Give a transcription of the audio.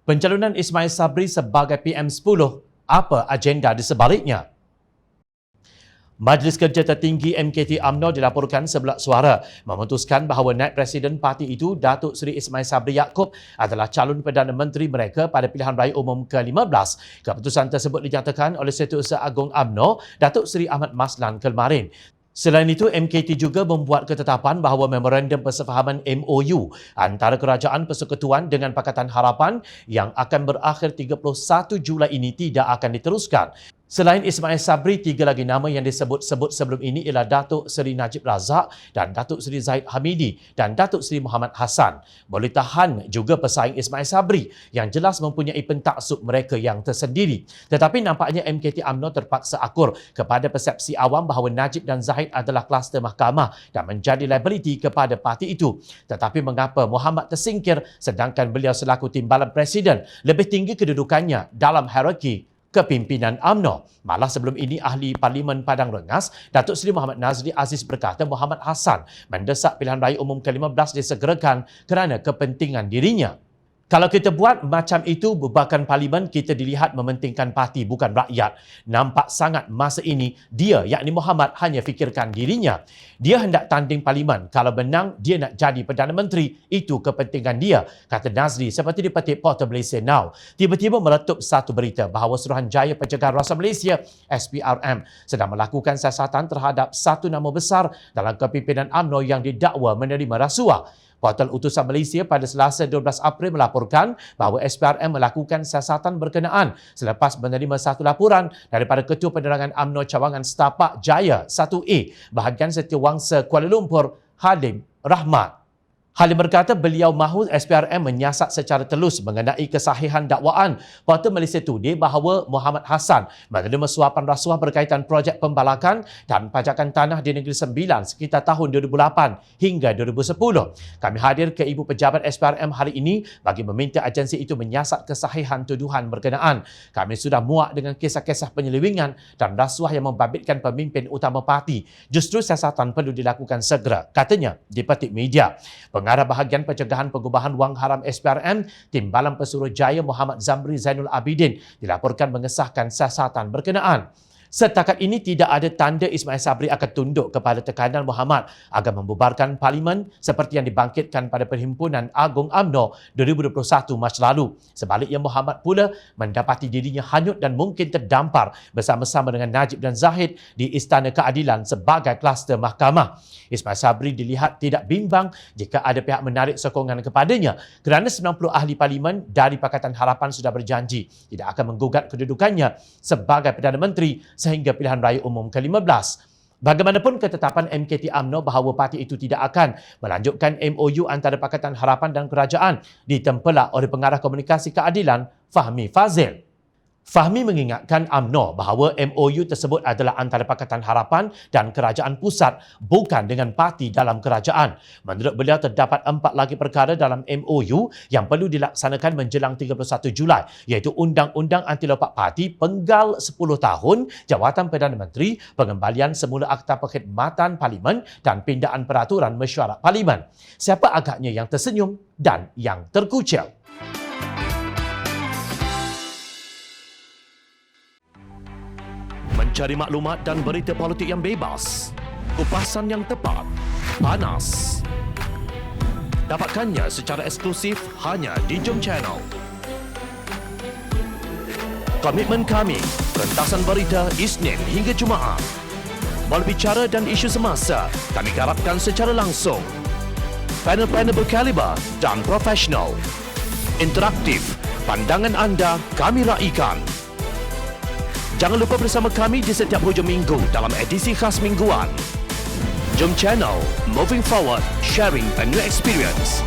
Pencalonan Ismail Sabri sebagai PM10, apa agenda di sebaliknya? Majlis Kerja Tertinggi MKT UMNO dilaporkan sebelah suara memutuskan bahawa naib Presiden parti itu, Datuk Seri Ismail Sabri Yaakob, adalah calon Perdana Menteri mereka pada pilihan raya umum ke-15. Keputusan tersebut dinyatakan oleh Setiausaha Agung UMNO, Datuk Seri Ahmad Maslan kemarin. Selain itu, MKT juga membuat ketetapan bahawa memorandum persefahaman MOU antara Kerajaan Persekutuan dengan Pakatan Harapan yang akan berakhir 31 Julai ini tidak akan diteruskan. Selain Ismail Sabri, 3 lagi nama yang disebut-sebut sebelum ini ialah Datuk Seri Najib Razak dan Datuk Seri Zahid Hamidi dan Datuk Seri Muhammad Hassan. Boleh tahan juga pesaing Ismail Sabri yang jelas mempunyai pentaksub mereka yang tersendiri. Tetapi nampaknya MKT UMNO terpaksa akur kepada persepsi awam bahawa Najib dan Zahid adalah kluster mahkamah dan menjadi liability kepada parti itu. Tetapi mengapa Muhammad tersingkir sedangkan beliau selaku timbalan Presiden lebih tinggi kedudukannya dalam hierarki kepimpinan UMNO. Malah sebelum ini, Ahli Parlimen Padang Rengas, Datuk Seri Muhammad Nazri Aziz berkata Muhammad Hassan mendesak pilihan raya umum ke-15 disegerakan kerana kepentingan dirinya. Kalau kita buat macam itu, bubarkan Parlimen, kita dilihat mementingkan parti bukan rakyat. Nampak sangat masa ini, dia yakni Muhammad hanya fikirkan dirinya. Dia hendak tanding Parlimen. Kalau menang, dia nak jadi Perdana Menteri. Itu kepentingan dia, kata Nazri seperti dipetik Portal Malaysia Now. Tiba-tiba meletup satu berita bahawa Suruhanjaya Pencegahan Rasuah Malaysia, SPRM, sedang melakukan siasatan terhadap satu nama besar dalam kepimpinan UMNO yang didakwa menerima rasuah. Portal Utusan Malaysia pada Selasa 12 April melaporkan bahawa SPRM melakukan siasatan berkenaan selepas menerima satu laporan daripada Ketua Penerangan UMNO Cawangan Setapak Jaya 1A, bahagian Setiawangsa Kuala Lumpur, Halim Rahmat. Halim berkata beliau mahu SPRM menyiasat secara telus mengenai kesahihan dakwaan Portal Malaysia Today bahawa Muhammad Hassan menerima suapan rasuah berkaitan projek pembalakan dan pajakan tanah di Negeri Sembilan sekitar tahun 2008 hingga 2010. Kami hadir ke Ibu Pejabat SPRM hari ini bagi meminta agensi itu menyiasat kesahihan tuduhan berkenaan. Kami sudah muak dengan kisah-kisah penyelewengan dan rasuah yang membabitkan pemimpin utama parti. Justru siasatan perlu dilakukan segera, katanya di petik media. Pengarah Bahagian Pencegahan Pengubahan Wang Haram SPRM, Timbalan Pesuruhjaya Muhammad Zamri Zainul Abidin dilaporkan mengesahkan siasatan berkenaan. Setakat ini tidak ada tanda Ismail Sabri akan tunduk kepada tekanan Muhammad agar membubarkan Parlimen seperti yang dibangkitkan pada Perhimpunan Agung UMNO 2021 Mac lalu. Sebaliknya, Muhammad pula mendapati dirinya hanyut dan mungkin terdampar bersama-sama dengan Najib dan Zahid di Istana Keadilan sebagai kluster mahkamah. Ismail Sabri dilihat tidak bimbang jika ada pihak menarik sokongan kepadanya kerana 90 ahli Parlimen dari Pakatan Harapan sudah berjanji tidak akan menggugat kedudukannya sebagai Perdana Menteri sehingga pilihan raya umum ke-15. Bagaimanapun, ketetapan MKT UMNO bahawa parti itu tidak akan melanjutkan MOU antara Pakatan Harapan dan Kerajaan ditempelak oleh Pengarah Komunikasi Keadilan Fahmi Fazil. Fahmi mengingatkan UMNO bahawa MOU tersebut adalah antara Pakatan Harapan dan Kerajaan Pusat, bukan dengan parti dalam kerajaan. Menurut beliau, terdapat 4 lagi perkara dalam MOU yang perlu dilaksanakan menjelang 31 Julai, iaitu Undang-Undang Anti Lompat Parti, penggal 10 tahun, Jawatan Perdana Menteri, pengembalian semula Akta Perkhidmatan Parlimen dan pindaan peraturan mesyuarat Parlimen. Siapa agaknya yang tersenyum dan yang terkucil? Mencari maklumat dan berita politik yang bebas, kupasan yang tepat, panas. Dapatkannya secara eksklusif hanya di Jom Channel. Komitmen kami, rentasan berita Isnin hingga Jumaat. Berbicara dan isu semasa, kami garapkan secara langsung. Panel-panel berkaliber dan profesional. Interaktif, pandangan anda kami raikan. Jangan lupa bersama kami di setiap hujung minggu dalam edisi khas mingguan. Jom Channel, moving forward, sharing a new experience.